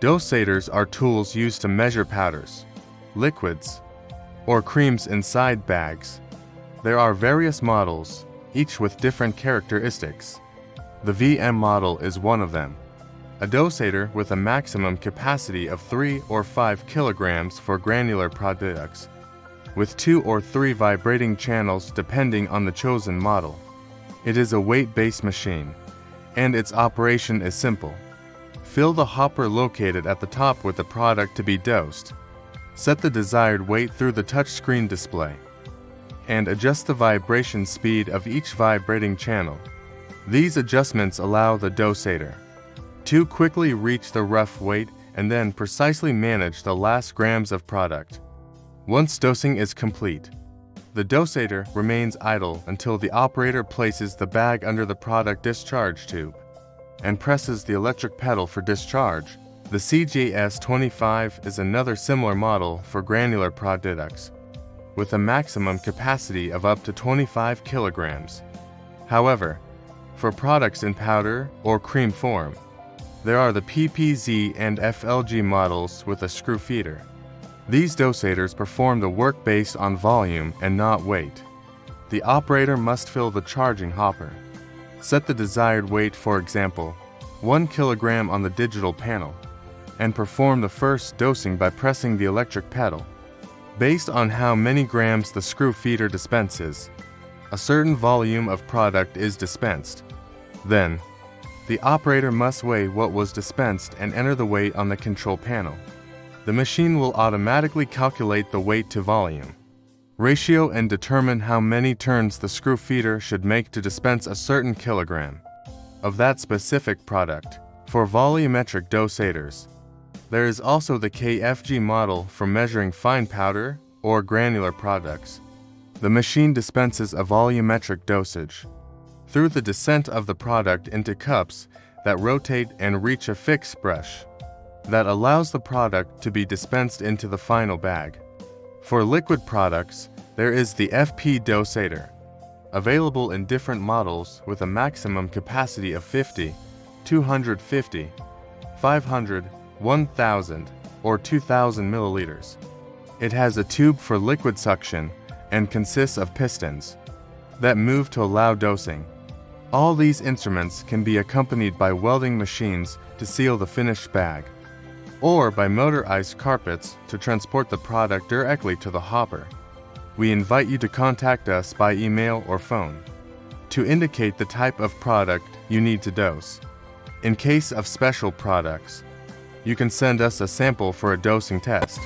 Dosators are tools used to measure powders, liquids, or creams inside bags. There are various models, each with different characteristics. The VM model is one of them. A dosator with a maximum capacity of 3 or 5 kilograms for granular products, with 2 or 3 vibrating channels depending on the chosen model. It is a weight-based machine, and its operation is simple. Fill the hopper located at the top with the product to be dosed. Set the desired weight through the touchscreen display, and adjust the vibration speed of each vibrating channel. These adjustments allow the dosator to quickly reach the rough weight and then precisely manage the last grams of product. Once dosing is complete, the dosator remains idle until the operator places the bag under the product discharge tube and presses the electric pedal for discharge. The CJS25 is another similar model for granular products, with a maximum capacity of up to 25 kilograms. However, for products in powder or cream form, there are the PPZ and FLG models with a screw feeder. These dosators perform the work based on volume and not weight. The operator must fill the charging hopper. Set the desired weight, for example, 1 kilogram on the digital panel, and perform the first dosing by pressing the electric pedal. Based on how many grams the screw feeder dispenses, a certain volume of product is dispensed. Then, the operator must weigh what was dispensed and enter the weight on the control panel. The machine will automatically calculate the weight to volume ratio and determine how many turns the screw feeder should make to dispense a certain kilogram of that specific product. For volumetric dosators, there is also the KFG model for measuring fine powder or granular products. The machine dispenses a volumetric dosage through the descent of the product into cups that rotate and reach a fixed brush that allows the product to be dispensed into the final bag. For liquid products, there is the FP dosator, available in different models with a maximum capacity of 50, 250, 500, 1000, or 2000 milliliters. It has a tube for liquid suction and consists of pistons that move to allow dosing. All these instruments can be accompanied by welding machines to seal the finished bag, or by motorized carpets to transport the product directly to the hopper. We invite you to contact us by email or phone to indicate the type of product you need to dose. In case of special products, you can send us a sample for a dosing test.